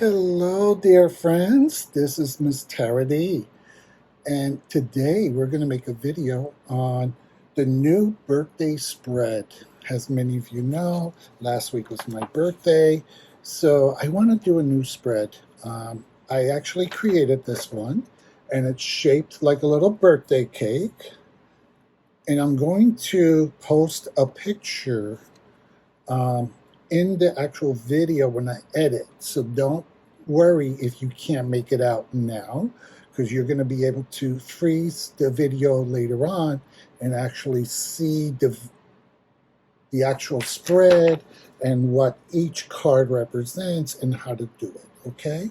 Hello, dear friends. This is Miss Tara D. And today we're going to make a video on the new birthday spread. As many of you know, last week was my birthday. So I want to do a new spread. I actually created this one, and it's shaped like a little birthday cake. And I'm going to post a picture um, in the actual video when I edit. So don't worry if you can't make it out now, because you're going to be able to freeze the video later on and actually see the actual spread and what each card represents and how to do it. Okay?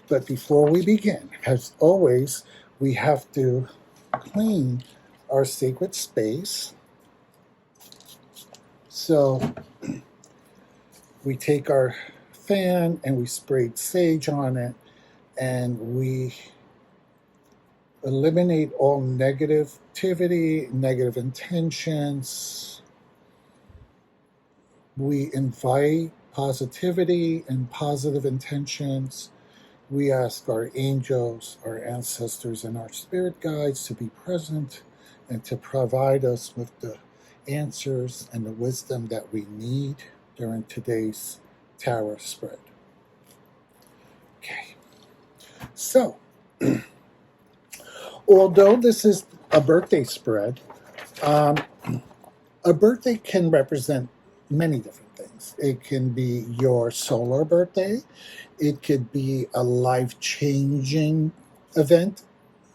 But before we begin, as always, we have to clean our sacred space. So we take our fan and we sprayed sage on it, and we eliminate all negativity, negative intentions. We invite positivity and positive intentions. We ask our angels, our ancestors, and our spirit guides to be present and to provide us with the answers and the wisdom that we need during today's tarot spread. Okay, so although this is a birthday spread, a birthday can represent many different things. It can be your solar birthday. It could be a life-changing event.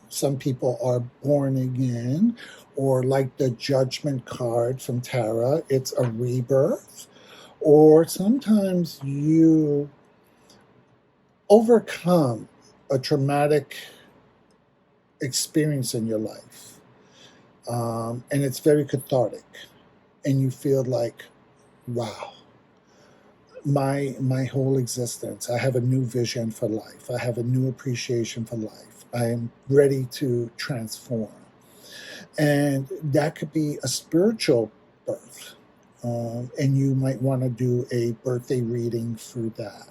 Some people are born again, or like the Judgment card from Tara, it's a rebirth. Or sometimes you overcome a traumatic experience in your life, and it's very cathartic, and you feel like, wow, my whole existence, I have a new vision for life. I have a new appreciation for life. I am ready to transform. And that could be a spiritual birth. And you might want to do a birthday reading for that.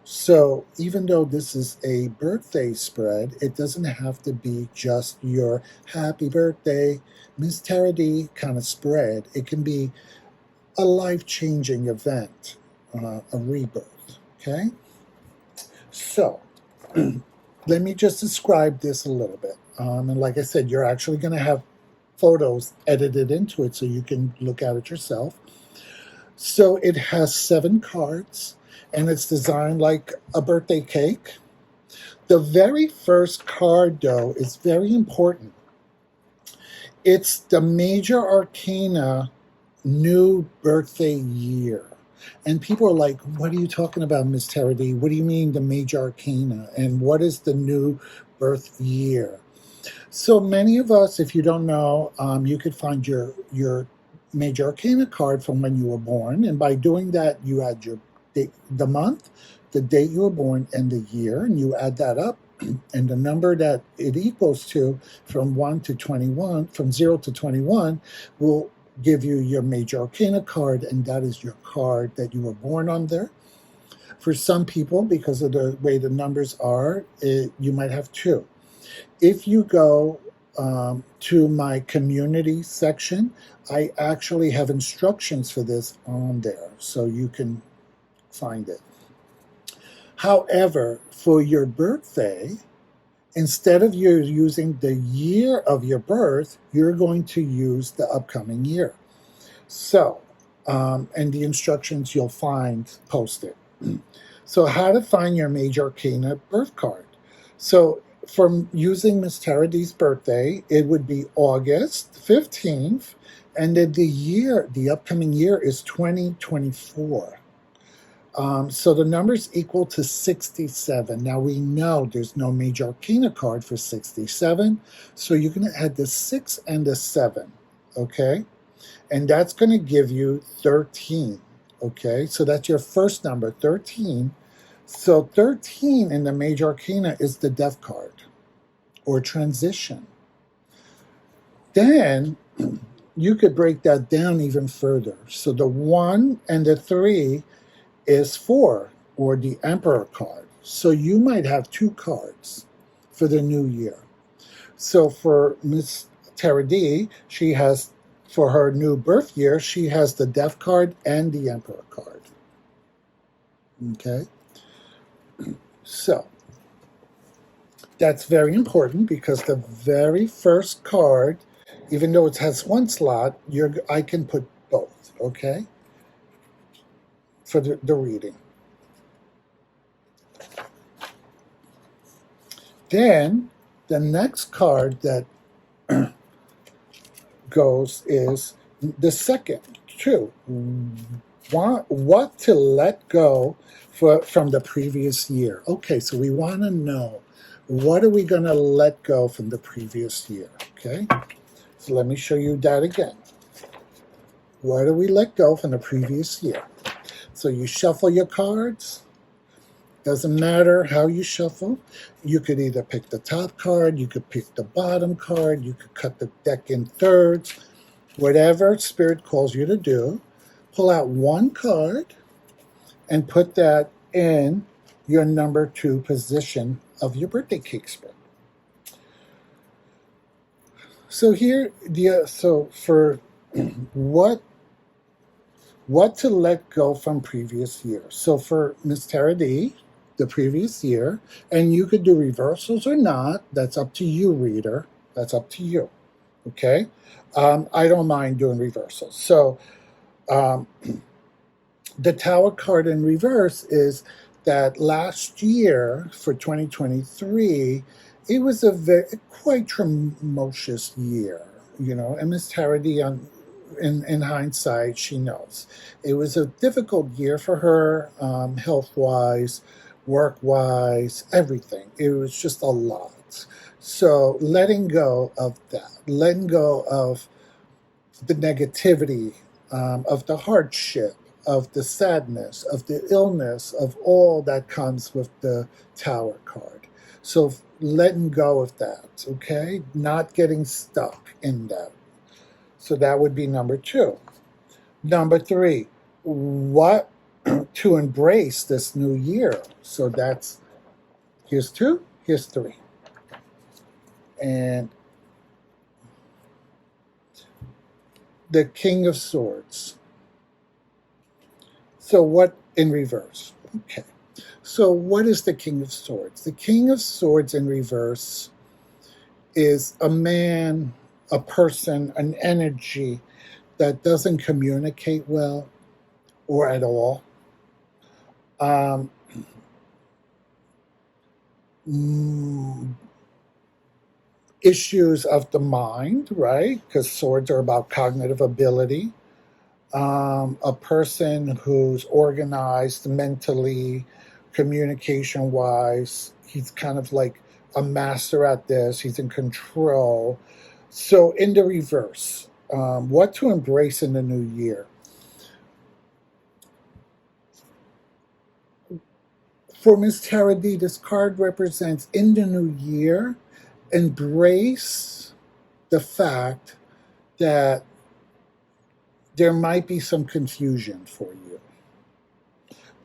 So even though this is a birthday spread, it doesn't have to be just your happy birthday, Miss Tara D kind of spread. It can be a life-changing event, a rebirth, okay? So let me just describe this a little bit. And like I said, you're actually going to have photos edited into it so you can look at it yourself. So it has 7 cards, and it's designed like a birthday cake. The very first card, though, is very important. It's the major arcana new birthday year. And people are like, what are you talking about, Miss Tara D? What do you mean the major arcana? And what is the new birth year? So many of us, if you don't know, you could find your major arcana card from when you were born. And by doing that, you add your date, the month, the date you were born, and the year, and you add that up. And the number that it equals to from 1 to 21, from 0 to 21, will give you your major arcana card, and that is your card that you were born under. For some people, because of the way the numbers are, you might have 2. If you go to my community section, I actually have instructions for this on there, so you can find it. However, for your birthday, instead of you using the year of your birth, you're going to use the upcoming year. So, and the instructions you'll find posted. So how to find your major arcana birth card. So from using Miss Tara D's birthday, it would be August 15th, and then the upcoming year is 2024. So the number's equal to 67. Now we know there's no major arcana card for 67, so you're going to add the 6 and the 7, okay? And that's going to give you 13, okay? So that's your first number, 13. So 13 in the major arcana is the death card, or transition. Then you could break that down even further. So the 1 and the 3 is 4, or the Emperor card. So you might have two cards for the new year. So for Miss Tara D, she has, for her new birth year, she has the Death card and the Emperor card. Okay? So that's very important because the very first card, even though it has one slot, I can put both, okay? For the reading. Then the next card that goes is the second two. What to let go from the previous year. Okay, so we want to know, what are we going to let go from the previous year? Okay, so let me show you that again. What do we let go from the previous year? So you shuffle your cards. Doesn't matter how you shuffle. You could either pick the top card, you could pick the bottom card, you could cut the deck in thirds. Whatever Spirit calls you to do, pull out one card and put that in your number 2 position of your birthday cake spread. So here, so for what to let go from previous years. So for Miss Tara D, the previous year, and you could do reversals or not. That's up to you, reader. That's up to you. Okay? I don't mind doing reversals. So the Tower card in reverse is that last year for 2023, it was a quite tumultuous year, and Miss Tara D, in hindsight, she knows. It was a difficult year for her, health-wise, work-wise, everything. It was just a lot. So letting go of that, letting go of the negativity, of the hardship, of the sadness, of the illness, of all that comes with the Tower card. So letting go of that, okay? Not getting stuck in that. So that would be number 2. Number 3, what to embrace this new year. So that's, here's 2, here's 3. And the King of Swords. So what in reverse? Okay. So what is the King of Swords? The King of Swords in reverse is a man, a person, an energy that doesn't communicate well or at all. Issues of the mind, right? Because swords are about cognitive ability. A person who's organized mentally, communication-wise. He's kind of like a master at this. He's in control. So in the reverse, what to embrace in the new year? For Miss Tara D, this card represents, in the new year, embrace the fact that there might be some confusion for you.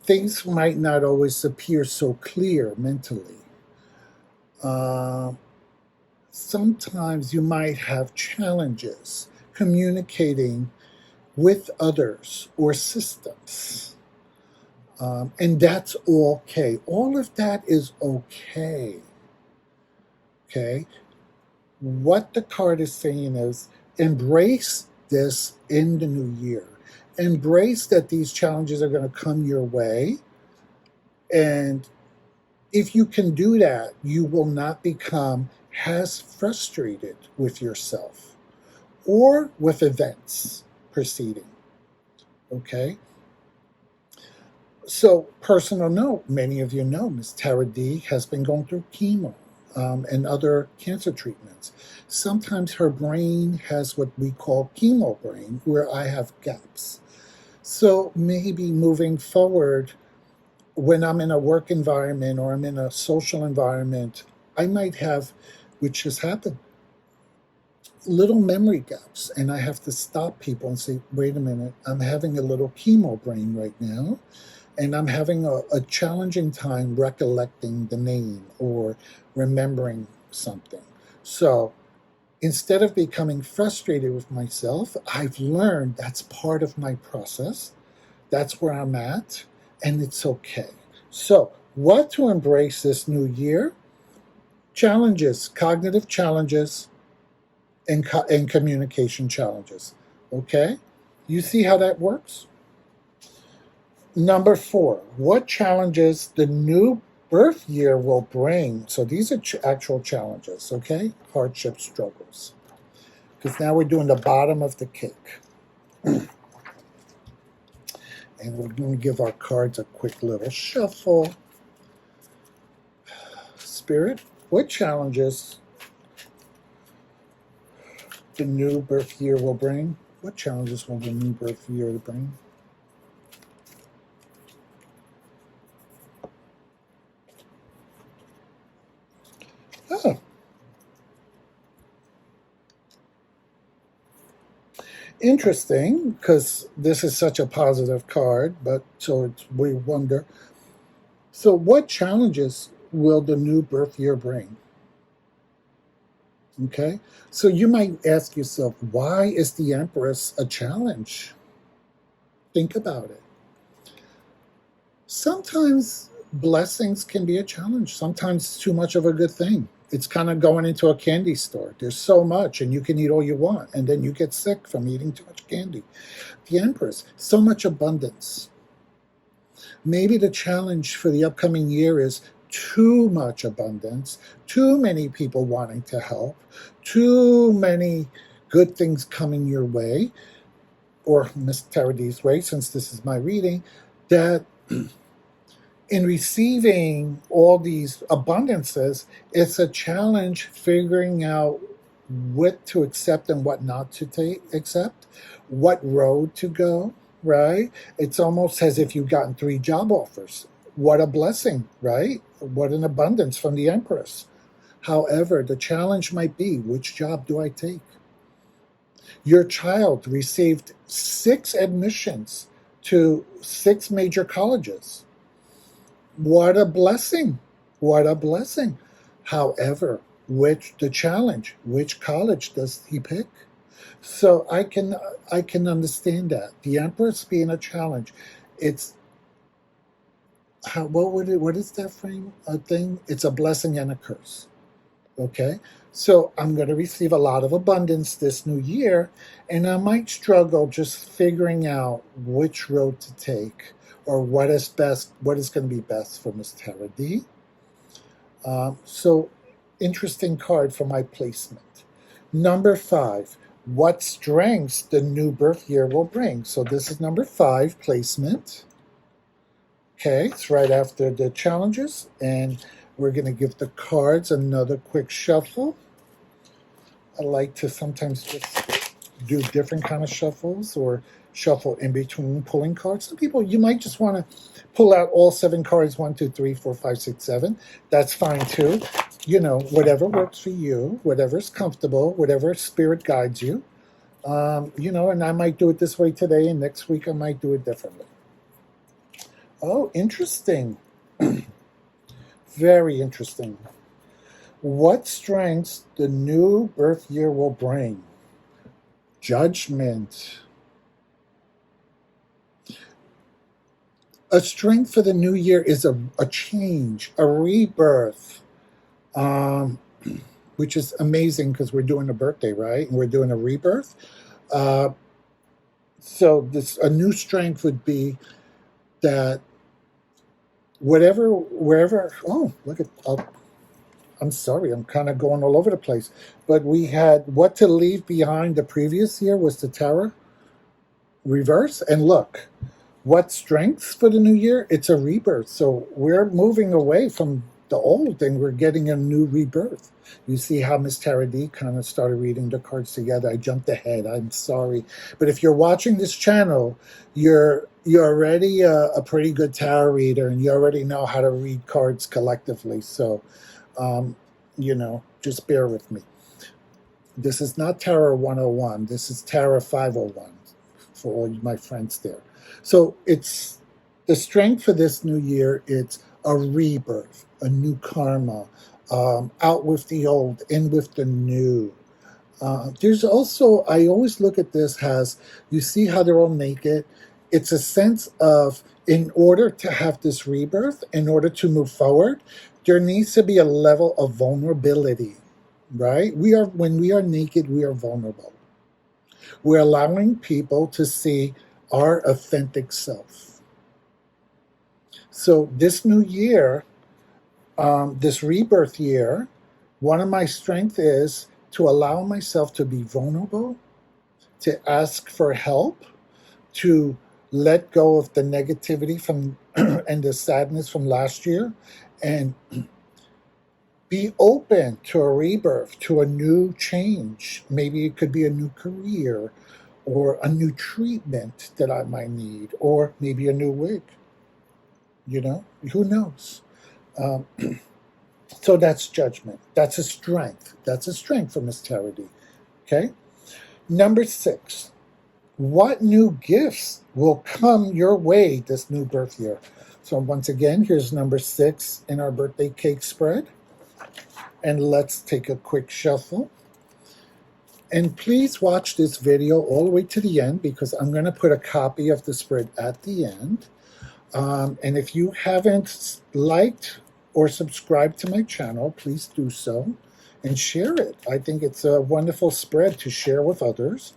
Things might not always appear so clear mentally. Sometimes you might have challenges communicating with others or systems. And that's okay. All of that is okay. Okay? What the card is saying is, embrace this in the new year. Embrace that these challenges are going to come your way. And if you can do that, you will not become as frustrated with yourself or with events proceeding. Okay? So, personal note, many of you know Ms. Tara D has been going through chemo and other cancer treatments. Sometimes her brain has what we call chemo brain, where I have gaps. So maybe moving forward, when I'm in a work environment or I'm in a social environment, I might have, which has happened, little memory gaps. And I have to stop people and say, wait a minute, I'm having a little chemo brain right now. and I'm having a challenging time recollecting the name or remembering something. So instead of becoming frustrated with myself, I've learned that's part of my process. That's where I'm at, and it's okay. So, what to embrace this new year? Challenges, cognitive challenges, and communication challenges. Okay? You see how that works? Number 4, what challenges the new birth year will bring? So these are actual challenges, okay? Hardship, struggles. Because now we're doing the bottom of the cake. And we're going to give our cards a quick little shuffle. Spirit, what challenges the new birth year will bring? What challenges will the new birth year bring? Oh, interesting, because this is such a positive card, but so we wonder. So, what challenges will the new birth year bring? Okay, so you might ask yourself, why is the Empress a challenge? Think about it. Sometimes blessings can be a challenge. Sometimes it's too much of a good thing. It's kind of going into a candy store. There's so much, and you can eat all you want, and then you get sick from eating too much candy. The Empress, so much abundance. Maybe the challenge for the upcoming year is too much abundance, too many people wanting to help, too many good things coming your way, or Miss Taradi's way, since this is my reading, that in receiving all these abundances, it's a challenge figuring out what to accept and what not to accept, what road to go, right? It's almost as if you've gotten 3 job offers. What a blessing, right? What an abundance from the Empress. However, the challenge might be, which job do I take? Your child received 6 admissions to 6 major colleges. What a blessing. What a blessing. However, the challenge, which college does he pick? So I can understand that. The Empress being a challenge. It's what is that frame thing? It's a blessing and a curse. Okay? So I'm going to receive a lot of abundance this new year, and I might struggle just figuring out which road to take or what is best, what is going to be best for Miss Tara D. So interesting card for my placement. Number 5, what strengths the new birth year will bring. So this is number 5 placement. Okay, it's right after the challenges, and we're going to give the cards another quick shuffle. I like to sometimes just do different kind of shuffles or shuffle in between pulling cards. Some people, you might just want to pull out all 7 cards, 1, 2, 3, 4, 5, 6, 7. That's fine too. You know, whatever works for you, whatever's comfortable, whatever spirit guides you. You know, and I might do it this way today, and next week I might do it differently. Oh, interesting. Very interesting. What strengths the new birth year will bring? Judgment. A strength for the new year is a change, a rebirth, which is amazing because we're doing a birthday, right? And we're doing a rebirth. So a new strength would be that wherever, oh, look at, I'm sorry, I'm kind of going all over the place. But we had what to leave behind the previous year was the Tower reverse. And look, what strengths for the new year? It's a rebirth. So we're moving away from the old and we're getting a new rebirth. You see how Miss Tara D kind of started reading the cards together. I jumped ahead. I'm sorry. But if you're watching this channel, you're already a pretty good tarot reader and you already know how to read cards collectively. So, you know, just bear with me. This is not Tarot 101. This is Tarot 501 for all my friends there. So it's The strength for this new year, it's a rebirth, a new karma, out with the old, in with the new. There's also, I always look at this as, you see how they're all naked? It's a sense of, in order to have this rebirth, in order to move forward, there needs to be a level of vulnerability, right? When we are naked, we are vulnerable. We're allowing people to see our authentic self. So this new year, this rebirth year, one of my strengths is to allow myself to be vulnerable, to ask for help, to let go of the negativity from and the sadness from last year, and be open to a rebirth, to a new change. Maybe it could be a new career or a new treatment that I might need, or maybe a new wig. Who knows? Um, so that's judgment. That's a strength. That's a strength for Miss Tarady. Okay. Number 6. What new gifts will come your way this new birth year? So once again, here's number 6 in our birthday cake spread. And let's take a quick shuffle. And please watch this video all the way to the end, because I'm going to put a copy of the spread at the end. And if you haven't liked or subscribed to my channel, please do so and share it. I think it's a wonderful spread to share with others.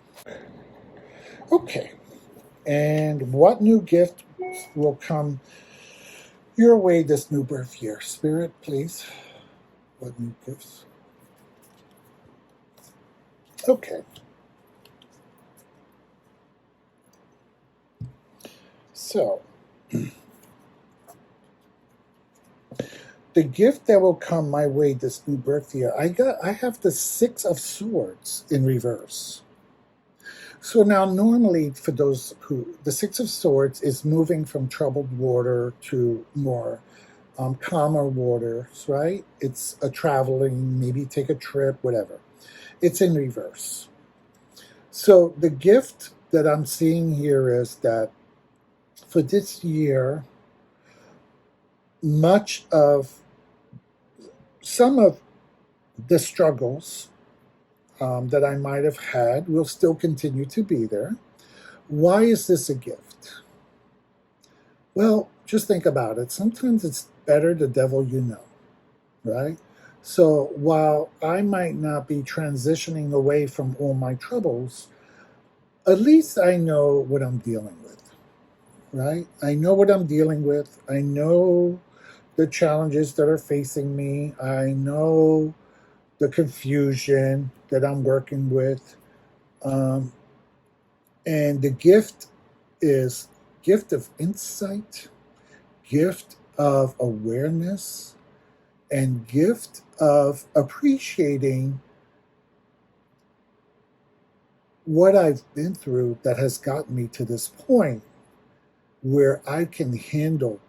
Okay. And what new gift will come your way this new birth year? Spirit, please. What new gifts? Okay. So, the gift that will come my way this new birth year, I have the 6 of Swords in reverse. So now normally for those who, the 6 of Swords is moving from troubled water to more calmer waters, right? It's a traveling, maybe take a trip, whatever. It's in reverse. So the gift that I'm seeing here is that for this year, some of the struggles that I might have had will still continue to be there. Why is this a gift? Well, just think about it. Sometimes it's better the devil you know, right? So while I might not be transitioning away from all my troubles, at least I know what I'm dealing with, right? I know what I'm dealing with. I know the challenges that are facing me. I know the confusion that I'm working with. And the gift is gift of insight, gift of awareness, and gift of appreciating what I've been through that has gotten me to this point where I can handle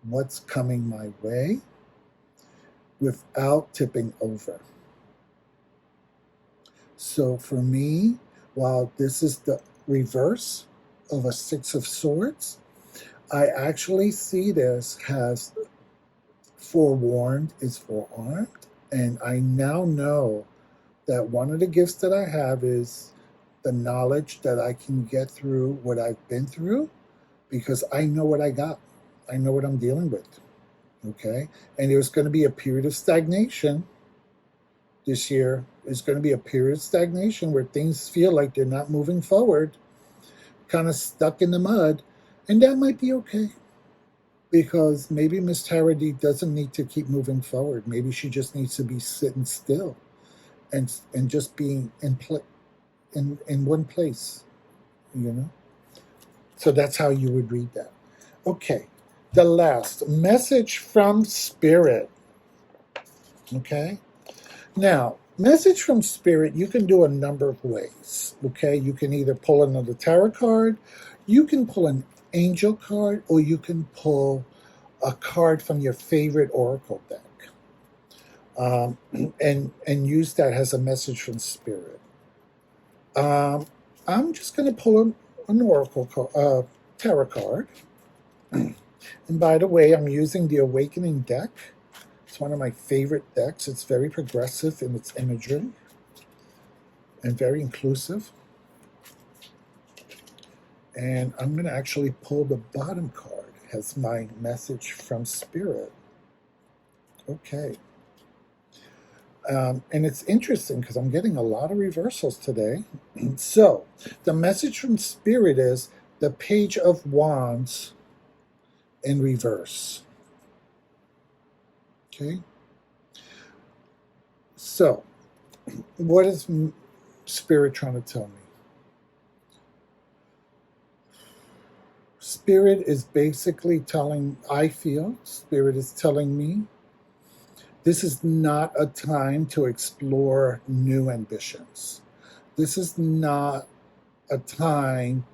what's coming my way without tipping over. So for me, while this is the reverse of a 6 of Swords, I actually see this as forewarned is forearmed. And I now know that one of the gifts that I have is the knowledge that I can get through what I've been through, because I know what I got. I know what I'm dealing with. Okay? And there's going to be a period of stagnation this year. There's going to be a period of stagnation where things feel like they're not moving forward, kind of stuck in the mud. And that might be okay, because maybe Miss Tarady doesn't need to keep moving forward. Maybe she just needs to be sitting still and just being in one place, So that's how you would read that. Okay, the last message from Spirit. Okay, now message from Spirit, you can do a number of ways. Okay, you can either pull another tarot card, you can pull an angel card, or you can pull a card from your favorite oracle deck, and use that as a message from Spirit. I'm just going to pull an oracle tarot card, And by the way, I'm using the Awakening deck. It's one of my favorite decks. It's very progressive in its imagery and very inclusive. And I'm going to actually pull the bottom card as my message from Spirit. Okay. And it's interesting because I'm getting a lot of reversals today. So the message from Spirit is the Page of Wands in reverse. Okay. So what is Spirit trying to tell me? Spirit is basically telling, I feel, Spirit is telling me, this is not a time to explore new ambitions. This is not a time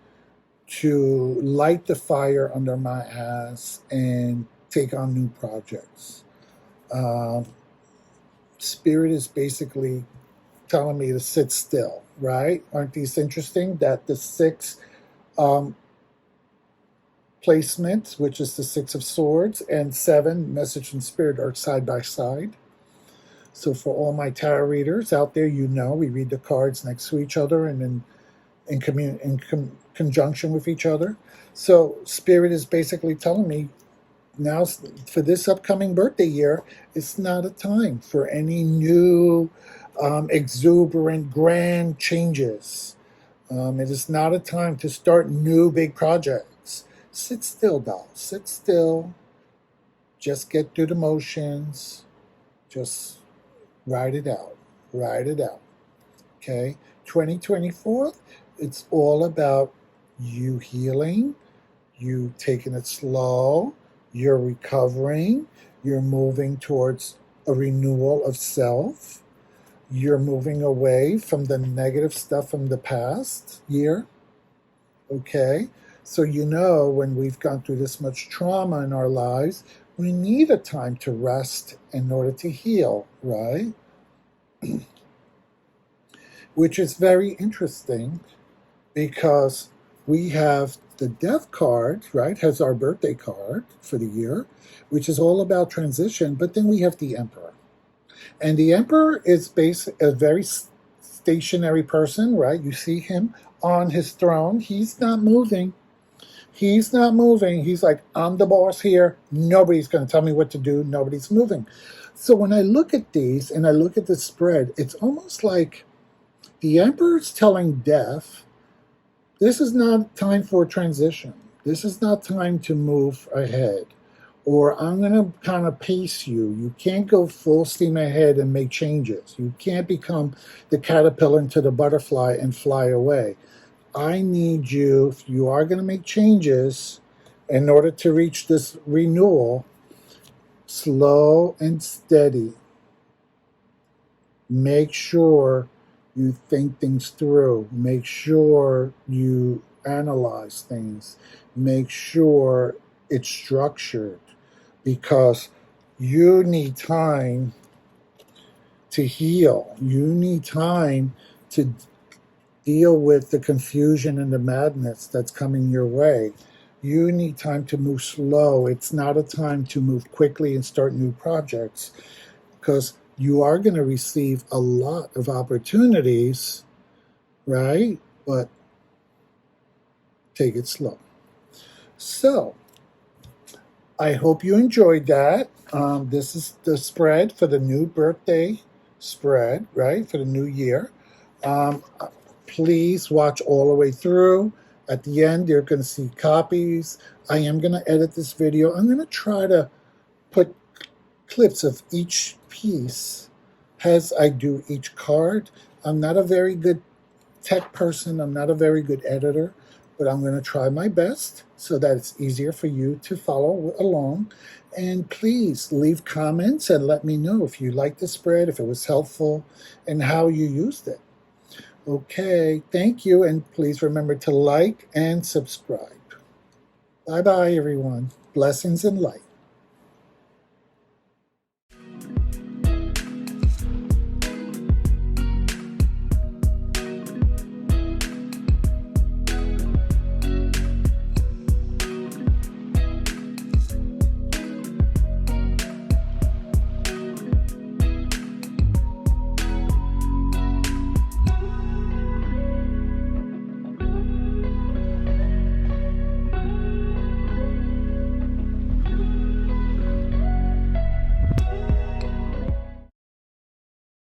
to light the fire under my ass and take on new projects. Spirit is basically telling me to sit still, right? Aren't these interesting? That the 6 placement, which is the 6 of Swords, and 7, Message from Spirit, are side by side. So for all my tarot readers out there, you know, we read the cards next to each other and in conjunction with each other. So Spirit is basically telling me now, for this upcoming birthday year, it's not a time for any new exuberant, grand changes. It is not a time to start new big projects. Sit still, doll. Sit still. Just get through the motions. Just ride it out. Ride it out. Okay? 2024, it's all about you healing, you taking it slow, you're recovering, you're moving towards a renewal of self, you're moving away from the negative stuff from the past year. Okay? So you know, when we've gone through this much trauma in our lives, we need a time to rest in order to heal, right? Which is very interesting because we have the Death card, right, has our birthday card for the year, which is all about transition, but then we have the Emperor. And the Emperor is a very stationary person, right? You see him on his throne. He's not moving. He's not moving. He's like, I'm the boss here. Nobody's going to tell me what to do. Nobody's moving. So when I look at these and I look at the spread, it's almost like the Emperor's telling Death, this is not time for transition. This is not time to move ahead. Or I'm going to kind of pace you. You can't go full steam ahead and make changes. You can't become the caterpillar into the butterfly and fly away. I need you, if you are going to make changes in order to reach this renewal, slow and steady. Make sure you think things through. Make sure you analyze things. Make sure it's structured, because you need time to heal. You need time to deal with the confusion and the madness that's coming your way. You need time to move slow. It's not a time to move quickly and start new projects, because you are going to receive a lot of opportunities, right? But take it slow. So I hope you enjoyed that. This is the spread for the new birthday spread, right? For the new year. Please watch all the way through. At the end, you're going to see copies. I am going to edit this video. I'm going to try to put clips of each piece as I do each card. I'm not a very good tech person. I'm not a very good editor, but I'm going to try my best so that it's easier for you to follow along. And please leave comments and let me know if you liked the spread, if it was helpful, and how you used it. Okay, thank you, and please remember to like and subscribe. Bye-bye, everyone. Blessings and light.